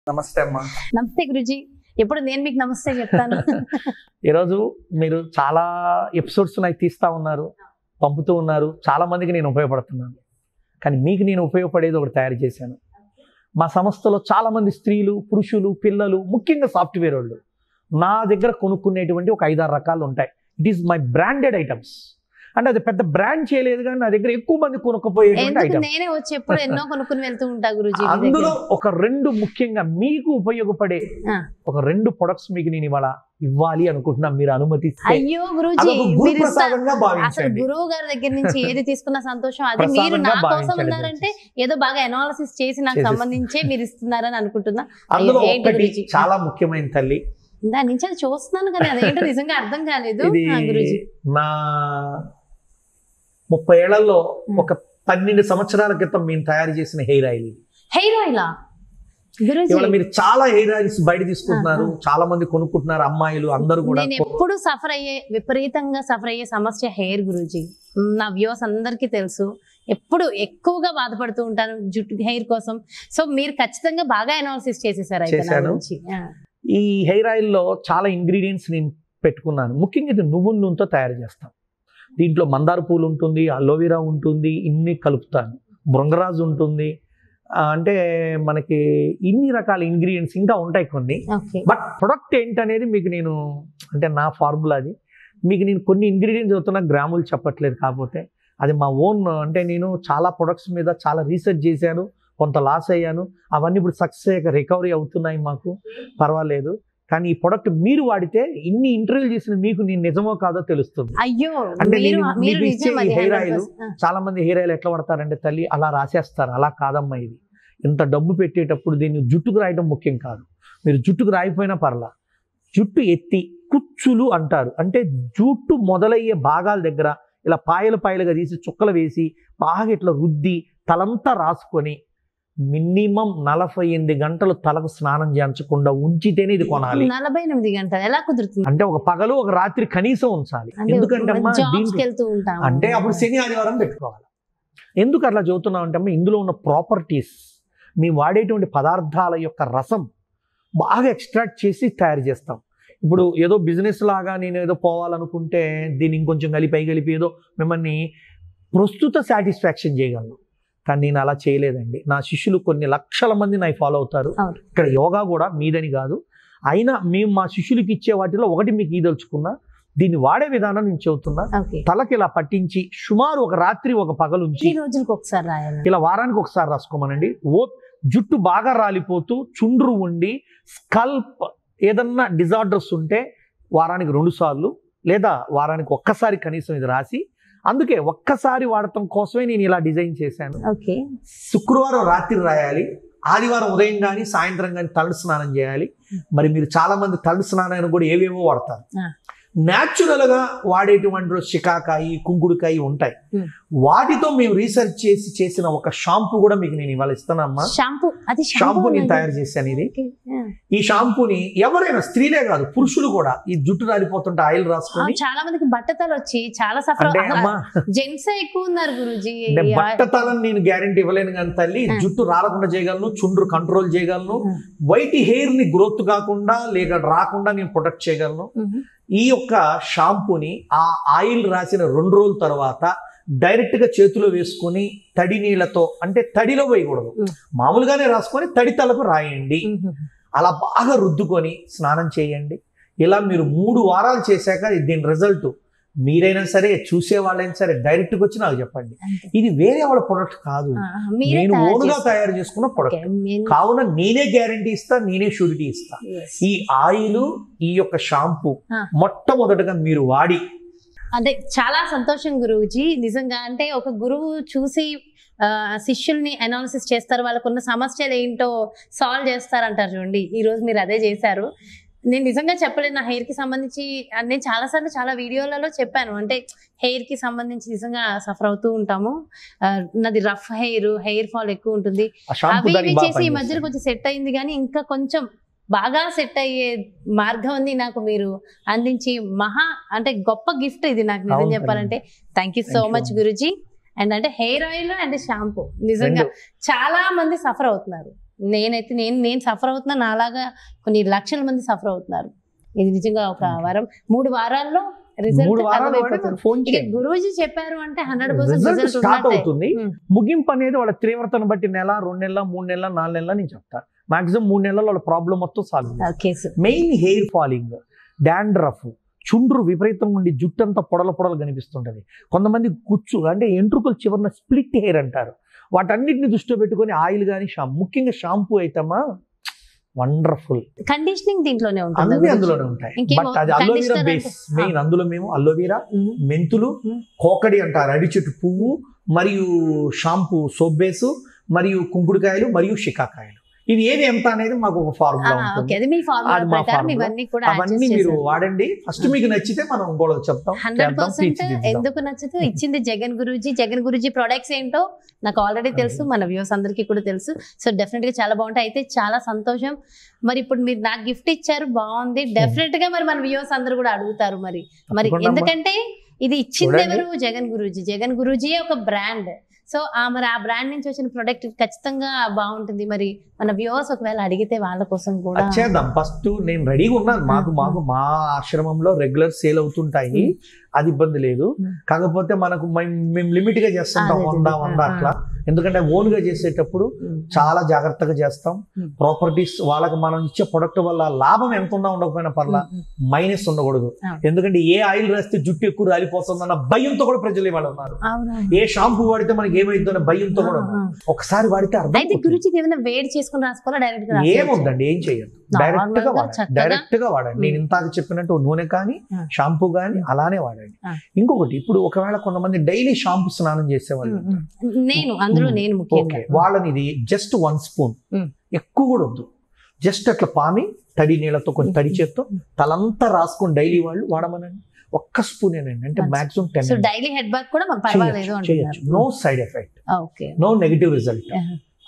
నమస్తే అమ్మా. నమస్తే గురుజీ. ఎప్పుడు నేను మీకు నమస్తే చెప్తాను. ఈరోజు మీరు చాలా ఎపిసోడ్స్ నాకు తీస్తూ ఉన్నారు, పంపుతూ ఉన్నారు. చాలా మందికి నేను ఉపయోగపడుతున్నాను. కానీ మీకు నేను ఉపయోగపడేది ఒకటి తయారు చేశాను. మా సంస్థలో చాలామంది స్త్రీలు, పురుషులు, పిల్లలు, ముఖ్యంగా సాఫ్ట్వేర్ వాళ్ళు నా దగ్గర కొనుక్కునేటువంటి ఒక 5-6 రకాలు ఉంటాయి. It is my branded items. అంటే అది పెద్ద బ్రాండ్ చేయలేదు, కానీ నా దగ్గర ఎక్కువ మంది కొనుక్కపోయేటువంటి ఐటమ్స్. నేనే వచ్చి ఎప్పుడు ఎన్నో కొనుక్కుని వెళ్తూ ఉంటా గురుజీ. అందులో ఒక 2 ముఖ్యంగా మీకు ఉపయోగపడే ఒక 2 ప్రొడక్ట్స్ మీకు నేను ఇవాళ ఇవ్వాలి అనుకుంటున్నా. మీరు అనుమతిస్తే. అయ్యో గురుజీ, అసలు గురువు గారి దగ్గర నుంచి ఏది తీసుకున్న సంతోషం. అది మీరు నా కోసం ఉన్నారంటే ఏదో బాగా అనాలిసిస్ చేసి నాకు సంబంధించే మీరు ఇస్తున్నారని అనుకుంటున్నా. చాలా ముఖ్యమైన తల్లి, దాని నుంచి అది చూస్తున్నాను కానీ అదేంటో నిజంగా అర్థం కాలేదు గురుజీ. నా 30 ఏళ్లలో ఒక 12 సంవత్సరాల క్రితం మేము తయారు చేసిన హెయిర్ ఆయిల్. హెయిర్ ఆయిలా? ఇవాళ మీరు చాలా హెయిర్ ఆయిల్స్ బయట తీసుకుంటున్నారు, చాలా మంది కొనుక్కుంటున్నారు, అమ్మాయిలు అందరూ కూడా. నేను ఎప్పుడు విపరీతంగా సఫర్ అయ్యే సమస్య హెయిర్ గురుజీ. నా వ్యూవర్స్ అందరికీ తెలుసు. ఎప్పుడు ఎక్కువగా బాధపడుతూ ఉంటాను జుట్టు హెయిర్ కోసం. సో మీరు ఖచ్చితంగా బాగా అనాలిసిస్ చేసేసారు అయితే. ఈ హెయిర్ ఆయిల్లో చాలా ఇంగ్రీడియంట్స్ నేను పెట్టుకున్నాను. ముఖ్యంగా ఇది నువ్వుల నూనెతో తయారు చేస్తాం. దీంట్లో మందార పూలు ఉంటుంది, అలోవెరా ఉంటుంది, ఇన్ని కలుపుతాను, బృంగరాజు ఉంటుంది. అంటే మనకి ఇన్ని రకాల ఇంగ్రీడియంట్స్ ఇంకా ఉంటాయి కొన్ని. బట్ ప్రొడక్ట్ ఏంటనేది మీకు నేను, అంటే నా ఫార్ములా అది. మీకు నేను కొన్ని ఇంగ్రీడియంట్స్ అవుతున్నా, గ్రాములు చెప్పట్లేదు. కాకపోతే అది మా ఓన్. అంటే నేను చాలా ప్రొడక్ట్స్ మీద చాలా రీసెర్చ్ చేశాను, కొంత లాస్ అయ్యాను. అవన్నీ ఇప్పుడు సక్సెస్ అయ్యాక రికవరీ అవుతున్నాయి, మాకు పర్వాలేదు. కానీ ఈ ప్రొడక్ట్ మీరు వాడితే ఇన్ని ఇంటర్వ్యూలు చేసిన మీకు నేను నిజమో కాదో తెలుస్తుంది. అయ్యో, అంటే హెయిర్ ఆయిల్ చాలా మంది హెయిర్ ఆయిల్ ఎట్లా వాడతారంటే తల్లి అలా రాసేస్తారు. అలా కాదమ్మా. ఇది ఇంత డబ్బు పెట్టేటప్పుడు దీన్ని జుట్టుకు రాయడం ముఖ్యం కాదు. మీరు జుట్టుకు రాయిపోయినా పర్లా, జుట్టు ఎత్తి కుచ్చులు అంటారు. అంటే జుట్టు మొదలయ్యే భాగాల దగ్గర ఇలా పాయలుగా తీసి చుక్కలు వేసి బాగా ఇట్లా రుద్ది తలంతా రాసుకొని మినిమం 48 గంటలు తలకు స్నానం చేయించకుండా ఉంచితేనే ఇది కొనాలి. 48 గంటలు ఎలా కుదురుతుంది? అంటే ఒక పగలు ఒక రాత్రి కనీసం ఉంచాలి. ఎందుకంటే అంటే అప్పుడు శని ఆదివారం పెట్టుకోవాలి. ఎందుకు అట్లా చెబుతున్నాం అంటే అమ్మ, ఇందులో ఉన్న ప్రాపర్టీస్, మేము వాడేటువంటి పదార్థాల యొక్క రసం బాగా ఎక్స్ట్రాక్ట్ చేసి తయారు చేస్తాం. ఇప్పుడు ఏదో బిజినెస్ లాగా నేను ఏదో పోవాలనుకుంటే దీన్ని ఇంకొంచెం కలిపి ఏదో మిమ్మల్ని ప్రస్తుత సాటిస్ఫాక్షన్ చేయగలను. కానీ నేను అలా చేయలేదండి. నా శిష్యులు కొన్ని లక్షల మంది నాకు ఫాలో అవుతారు. ఇక్కడ యోగా కూడా మీదని కాదు. అయినా మేము మా శిష్యులకి ఇచ్చే వాటిలో ఒకటి మీకు ఈదలుచుకున్నా. దీన్ని వాడే విధానం నేను చెబుతున్నా. తలకి ఇలా పట్టించి సుమారు ఒక రాత్రి ఒక పగలుంచి ఇలా వారానికి ఒకసారి రాసుకోమనండి. జుట్టు బాగా రాలిపోతూ చుండ్రు ఉండి స్కల్ప్ ఏదన్నా డిజార్డర్స్ ఉంటే వారానికి 2 సార్లు లేదా వారానికి ఒక్కసారి కనీసం ఇది రాసి, అందుకే ఒక్కసారి వాడటం కోసమే నేను ఇలా డిజైన్ చేశాను. శుక్రవారం రాత్రి రాయాలి, ఆదివారం ఉదయం కానీ సాయంత్రం కానీ తలంటు స్నానం చేయాలి. మరి మీరు చాలా మంది తలంటు స్నానాన్ని కూడా ఏవేవో వాడతారు. న్యాచురల్గా వాడేటువంటి షికాకాయి, కుంకుడుకాయి ఉంటాయి. వాటితో మేము రీసెర్చ్ చేసి చేసిన ఒక షాంపూ కూడా మీకు నేను ఇవాళ ఇస్తానమ్మా. షాంపూ నేను తయారు చేశాను. ఇది ఈ షాంపూని ఎవరైనా, స్త్రీలే కాదు పురుషులు కూడా, ఈ జుట్టు రాలిపోతుంటే ఆయిల్ రాసుకొని. చాలా మందికి బట్టతలు వచ్చి చాలా జెంట్స్ ఎక్కువ ఉన్నారు గురూజీ. బట్టతలని నేను గ్యారెంటీ ఇవ్వలేను కానీ తల్లి, జుట్టు రాలకుండా చేయగలను, చుండ్రు కంట్రోల్ చేయగలను, వైట్ హెయిర్ ని గ్రోత్ కాకుండా లేక రాకుండా నేను ప్రొటెక్ట్ చేయగలను. ఈ యొక్క షాంపూని ఆ ఆయిల్ రాసిన 2 రోజుల తర్వాత డైరెక్ట్గా చేతిలో వేసుకొని తడి నీళ్ళతో, అంటే తడిలో వేయకూడదు, మామూలుగానే రాసుకొని తడి తలకు రాయండి. అలా బాగా రుద్దుకొని స్నానం చేయండి. ఇలా మీరు 3 వారాలు చేశాక దీని రిజల్ట్ మీరైనా సరే, చూసే వాళ్ళైనా సరే డైరెక్ట్గా వచ్చి నాకు చెప్పండి. ఇది వేరే వాళ్ళ ప్రొడక్ట్ కాదు, నేను ఓన్గా తయారు చేసుకున్న ప్రొడక్ట్ కావున నేనే గ్యారంటీ ఇస్తా, నేనే షూరిటీ ఇస్తా. ఈ ఆయిల్, ఈ యొక్క షాంపూ మొట్టమొదటగా మీరు వాడి. అదే చాలా సంతోషం గురువుజీ. నిజంగా అంటే ఒక గురువు చూసి శిష్యుల్ని అనాలిసిస్ చేస్తారు, వాళ్ళకున్న సమస్యలు ఏంటో సాల్వ్ చేస్తారంటారు చూడండి. ఈ రోజు మీరు అదే చేశారు. నేను నిజంగా చెప్పలేదు, నా హెయిర్ కి సంబంధించి నేను చాలాసార్లు చాలా వీడియోలలో చెప్పాను. అంటే హెయిర్ కి సంబంధించి నిజంగా సఫర్ అవుతూ ఉంటాము. నాది రఫ్ హెయిర్ ఫాల్ ఎక్కువ ఉంటుంది. అవి చేసి ఈ మధ్యలో కొంచెం సెట్ అయింది, కానీ ఇంకా కొంచెం బాగా సెట్ అయ్యే మార్గం ఉంది నాకు మీరు అందించి. అంటే గొప్ప గిఫ్ట్ ఇది నాకు నిజం చెప్పాలంటే. Thank you so much Guruji. And అంటే హెయిర్ ఆయిల్ అండ్ షాంపూ నిజంగా చాలా మంది సఫర్ అవుతున్నారు. నేనైతే నేను సఫర్ అవుతున్నా, నాలాగా కొన్ని లక్షల మంది సఫర్ అవుతున్నారు. ఇది నిజంగా ఒక వారం 3 వారాల్లో రిజల్ట్ గురూజీ చెప్పారు అంటే 100% స్టార్ట్ అవుతుంది. ముగింపు అనేది వాళ్ళ తీవ్రతను బట్టి 1 నెల, 2 నెలల, 3 నెలల, 4 నెలల నేను చెప్తా. మాక్సిమం 3 నెలల్లో వాళ్ళ ప్రాబ్లం మొత్తం solve. Main hair falling, dandruff, చుండ్రు విపరీతంగా ఉండి జుట్టు అంతా పొడలు కనిపిస్తుంటది. కొంతమంది కుచ్చు అంటే ఎంట్రుకలు చివరిన స్ప్లిట్ హెయిర్ అంటారు. వాటన్నిటిని దృష్టిలో పెట్టుకొని ఆయిల్ కానీ ముఖ్యంగా షాంపూ అయితేమా వండర్ఫుల్. కండిషనింగ్ దీంట్లోనే ఉంటుంది, అన్ని అందులోనే ఉంటాయి. బట్ అది అలోవీరా బేస్ మెయిన్. అందులో మేము అలోవీరా, మెంతులు, కోకడి అంటారు అరటి చెట్టు పువ్వు, మరియు షాంపూ, సోప్ బేసు, మరియు కుంకుడుకాయలు, మరియు షికాకాయలు. ఇవి ఏది ఎంత అనేది మాకు ఒక ఫార్ములా ఉంటుంది. అవన్నీ మీరు వాడండి. ఫస్ట్ మీకు నచ్చితే మనం కూడా చెప్తాం. 100% ఎందుకు నచ్చదు ఇచ్చింది జగన్ గురూజీ ప్రొడక్ట్స్ ఏంటో నాకు ఆల్రెడీ తెలుసు, మన వ్యూస్ అందరికీ కూడా తెలుసు. సో డెఫినెట్ గా చాలా బాగుంటాయి. అయితే చాలా సంతోషం. మరి ఇప్పుడు మీరు నాకు గిఫ్ట్ ఇచ్చారు, బాగుంది. డెఫినెట్ గా మరి మన వ్యూస్ అందరు కూడా అడుగుతారు మరి ఎందుకంటే ఇది ఇచ్చింది ఎవరు? జగన్ గురూజీ ఒక బ్రాండ్. సో మరి ఆ బ్రాండ్ నుంచి వచ్చిన ప్రొడక్ట్ ఖచ్చితంగా బాగుంటుంది. మరి మన వ్యూవర్స్ ఒకవేళ అడిగితే వాళ్ళ కోసం కూడా చేద్దాం. ఫస్ట్ నేను రెడీగా ఉన్నాను. మాకు మా ఆశ్రమంలో రెగ్యులర్ సేల్ అవుతుంటాయి, అది ఇబ్బంది లేదు. కాకపోతే మనకు మేము లిమిట్ గా చేస్తుంటాం, 100 అట్లా. ఎందుకంటే ఓన్ గా చేసేటప్పుడు చాలా జాగ్రత్తగా చేస్తాం. ప్రాపర్టీస్ వాళ్ళకి మనం ఇచ్చే ప్రొడక్ట్ వల్ల లాభం ఎంత ఉన్నా ఉండకపోయినా పర్లా, మైనస్ ఉండకూడదు. ఎందుకంటే ఏ ఆయిల్ రాస్తే జుట్టు ఎక్కువ రాలిపోతుందన్న భయంతో కూడా ప్రజలు ఇవాళ ఉన్నారు. ఏ షాంపూ వాడితే మనకి ఏమైందో అనే భయంతో కూడా ఉన్నారు. ఒకసారి వాడితే అర్థం. వేడి చేసుకుని రాసుకోవాలా డైరెక్ట్ గా? ఏముందండి, ఏం చేయదు, డైరెక్ట్ గా వాడండి. నేను ఇంతకు చెప్పినట్టు నూనె కానీ షాంపూ కానీ అలానే వాడండి. ఇంకొకటి, ఇప్పుడు ఒకవేళ కొంతమంది డైలీ షాంపూ స్నానం చేసేవాళ్ళు, వాళ్ళని ఇది జస్ట్ 1 స్పూన్, ఎక్కువ కూడా వద్దు, జస్ట్ అట్లా పామి తడి నీళ్ళతో కొంచెం తడి చేత్తో తలంతా రాసుకొని డైలీ వాళ్ళు వాడమనండి. 1 స్పూనేనండి, అంటే మాక్సిమం 10. డైలీ హెడ్ బాత్ కూడా పర్వాలేదు, no side effect, no negative result.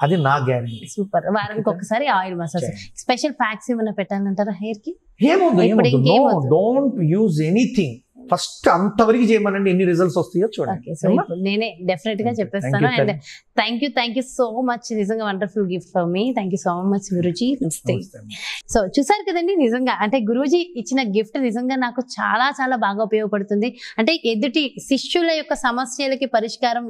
అది నా గ్యారెంటీ. సూపర్. వారానికి ఒకసారి ఆయిల్ మసాజ్. స్పెషల్ ప్యాక్స్ ఏమైనా పెట్టాలంటారా హెయిర్ కి? ఏమొద్దు, డోంట్ యూజ్ ఎనీథింగ్. ఫస్ట్ అంతవరకు చేయమనండి, ఎన్ని రిజల్ట్స్ వస్తాయో చూడండి. సో నేనే డెఫినెట్ గా చెప్పేస్తాను. And thank you so much. నిజంగా wonderful gift for me. Thank you so much Guruji. నమస్తే. సో చూసారు కదండి, నిజంగా అంటే గురూజీ ఇచ్చిన గిఫ్ట్ నిజంగా నాకు చాలా చాలా బాగా ఉపయోగపడుతుంది. అంటే ఎదుటి శిష్యుల యొక్క సమస్యలకి పరిష్కారం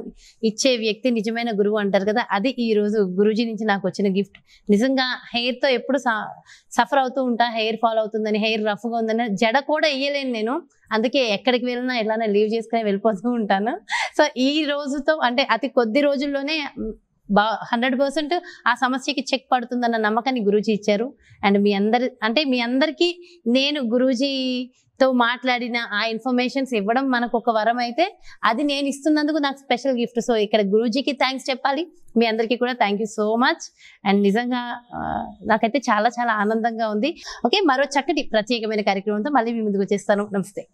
ఇచ్చే వ్యక్తి నిజమైన గురువు అంటారు కదా, అది ఈ రోజు గురూజీ నుంచి నాకు వచ్చిన గిఫ్ట్. నిజంగా హెయిర్ తో ఎప్పుడు సఫర్ అవుతూ ఉంటా, హెయిర్ ఫాల్ అవుతుందని, హెయిర్ రఫ్ గా ఉందని, జడ కూడా వేయలేను నేను. అందుకే ఎక్కడికి వెళ్ళినా ఎలానే లీవ్ చేసుకుని వెళ్ళిపోతూ ఉంటాను. సో ఈ రోజుతో అంటే అతి కొద్ది రోజుల్లోనే 100% ఆ సమస్యకి చెక్ పడుతుందన్న నమ్మకాన్ని గురూజీ ఇచ్చారు. అండ్ మీ అందరికీ నేను గురూజీతో మాట్లాడిన ఆ ఇన్ఫర్మేషన్స్ ఇవ్వడం మనకు ఒక వరం అయితే, అది నేను ఇస్తున్నందుకు నాకు స్పెషల్ గిఫ్ట్. సో ఇక్కడ గురూజీకి థ్యాంక్స్ చెప్పాలి, మీ అందరికీ కూడా thank you so much. And నిజంగా నాకైతే చాలా చాలా ఆనందంగా ఉంది. ఓకే, మరో చక్కటి ప్రత్యేకమైన కార్యక్రమంతో మళ్ళీ మీ ముందుకు వచ్చేస్తాను. నమస్తే.